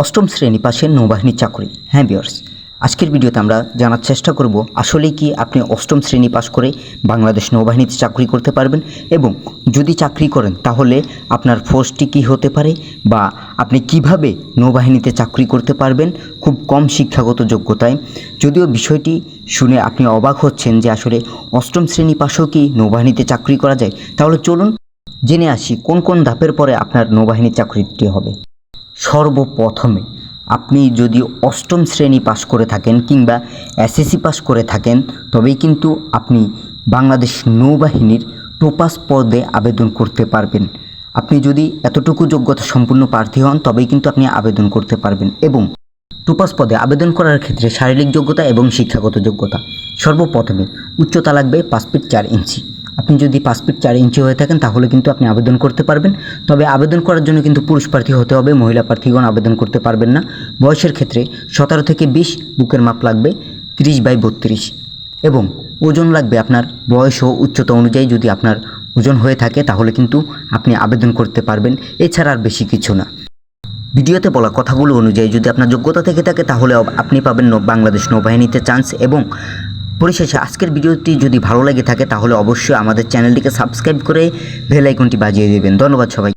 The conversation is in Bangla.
অষ্টম শ্রেণী পাশের নৌবাহিনীর চাকরি। হ্যাঁ ভিউয়ার্স, আজকের ভিডিওতে আমরা জানার চেষ্টা করব আসলেই কি আপনি অষ্টম শ্রেণী পাশ করে বাংলাদেশ নৌবাহিনীতে চাকরি করতে পারবেন, এবং যদি চাকরি করেন তাহলে আপনার পোস্টটি কী হতে পারে বা আপনি কিভাবে নৌবাহিনীতে চাকরি করতে পারবেন খুব কম শিক্ষাগত যোগ্যতায়। যদিও বিষয়টি শুনে আপনি অবাক হচ্ছেন যে আসলে অষ্টম শ্রেণী পাশেও কি নৌবাহিনীতে চাকরি করা যায়, তাহলে চলুন জেনে আসি কোন কোন ধাপের পরে আপনার নৌবাহিনীর চাকরিটি হবে। সর্বপ্রথমে আপনি যদি অষ্টম শ্রেণী পাশ করে থাকেন কিংবা এসএসসি পাশ করে থাকেন, তবেই কিন্তু আপনি বাংলাদেশ নৌবাহিনীর টোপাস পদে আবেদন করতে পারবেন। আপনি যদি এতটুকু যোগ্যতা সম্পূর্ণ প্রার্থী হন তবেই কিন্তু আপনি আবেদন করতে পারবেন। এবং টোপাস পদে আবেদন করার ক্ষেত্রে শারীরিক যোগ্যতা এবং শিক্ষাগত যোগ্যতা। সর্বপ্রথমে উচ্চতা লাগবে 5 ফিট 4 ইঞ্চি। আপনি যদি 5 ফিট 4 ইঞ্চি হয়ে থাকেন তাহলে কিন্তু আপনি আবেদন করতে পারবেন। তবে আবেদন করার জন্য কিন্তু পুরুষ প্রার্থী হতে হবে, মহিলা প্রার্থীগণ আবেদন করতে পারবেন না। বয়সের ক্ষেত্রে 17 থেকে 20, বুকের মাপ লাগবে 30/32 এবং ওজন লাগবে আপনার বয়স ও উচ্চতা অনুযায়ী। যদি আপনার ওজন হয়ে থাকে তাহলে কিন্তু আপনি আবেদন করতে পারবেন, এছাড়া আর বেশি কিছু না। ভিডিওতে বলা কথাগুলো অনুযায়ী যদি আপনার যোগ্যতা থেকে থাকে তাহলে আপনি পাবেন বাংলাদেশ নৌবাহিনীতে চান্স। এবং পরিশেষে আজকের ভিডিওটি যদি ভালো লেগে থাকে তাহলে অবশ্যই আমাদের চ্যানেলটিকে সাবস্ক্রাইব করে বেল আইকনটি বাজিয়ে দেবেন। ধন্যবাদ সবাই।